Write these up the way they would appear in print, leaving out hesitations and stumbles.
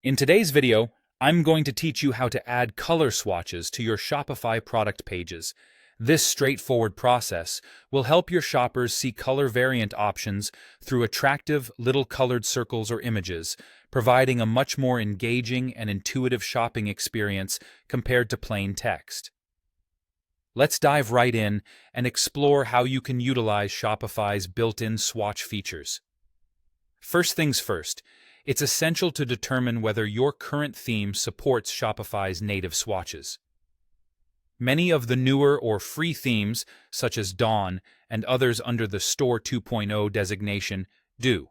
In today's video, I'm going to teach you how to add color swatches to your Shopify product pages. This straightforward process will help your shoppers see color variant options through attractive little colored circles or images, providing a much more engaging and intuitive shopping experience compared to plain text. Let's dive right in and explore how you can utilize Shopify's built-in swatch features. First things first, it's essential to determine whether your current theme supports Shopify's native swatches. Many of the newer or free themes, such as Dawn and others under the Store 2.0 designation, do.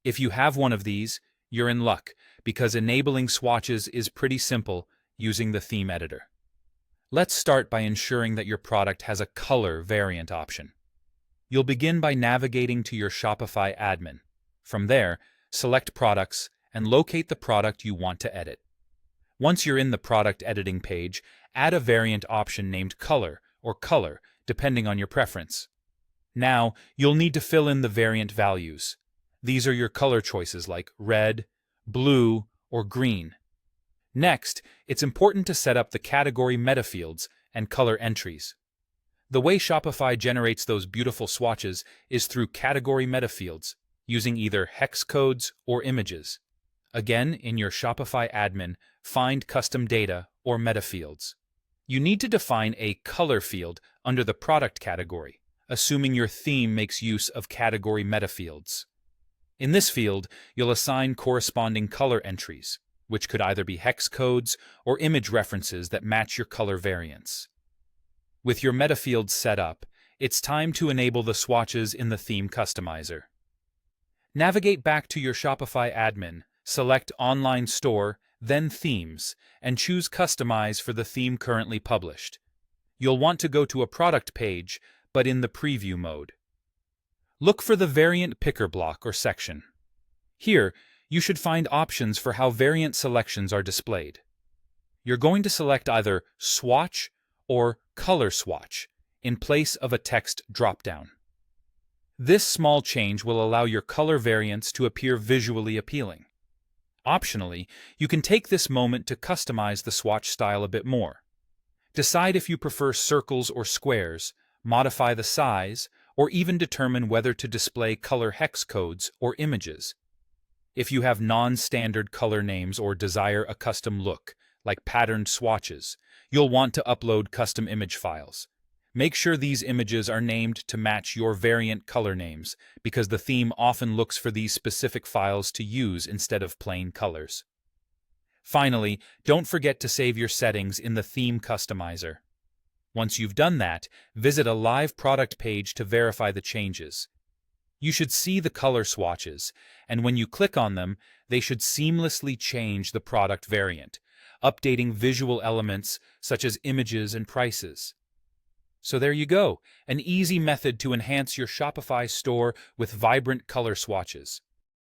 If you have one of these, you're in luck, because enabling swatches is pretty simple using the theme editor. Let's start by ensuring that your product has a color variant option. You'll begin by navigating to your Shopify admin. From there, select Products and locate the product you want to edit. Once you're in the product editing page, add a variant option named Color or Color, depending on your preference. Now, you'll need to fill in the variant values. These are your color choices like red, blue, or green. Next, it's important to set up the category meta fields and color entries. The way Shopify generates those beautiful swatches is through category meta fields, using either hex codes or images. Again, in your Shopify admin, find Custom Data or Meta Fields. You need to define a color field under the product category, assuming your theme makes use of category meta fields. In this field, you'll assign corresponding color entries, which could either be hex codes or image references that match your color variants. With your meta fields set up, it's time to enable the swatches in the theme customizer. Navigate back to your Shopify admin, select Online Store, then Themes, and choose Customize for the theme currently published. You'll want to go to a product page, but in the preview mode. Look for the Variant Picker block or section. Here, you should find options for how variant selections are displayed. You're going to select either Swatch or Color Swatch in place of a text dropdown. This small change will allow your color variants to appear visually appealing. Optionally, you can take this moment to customize the swatch style a bit more. Decide if you prefer circles or squares, modify the size, or even determine whether to display color hex codes or images. If you have non-standard color names or desire a custom look, like patterned swatches, you'll want to upload custom image files. Make sure these images are named to match your variant color names, because the theme often looks for these specific files to use instead of plain colors. Finally, don't forget to save your settings in the theme customizer. Once you've done that, visit a live product page to verify the changes. You should see the color swatches, and when you click on them, they should seamlessly change the product variant, updating visual elements such as images and prices. So there you go, an easy method to enhance your Shopify store with vibrant color swatches.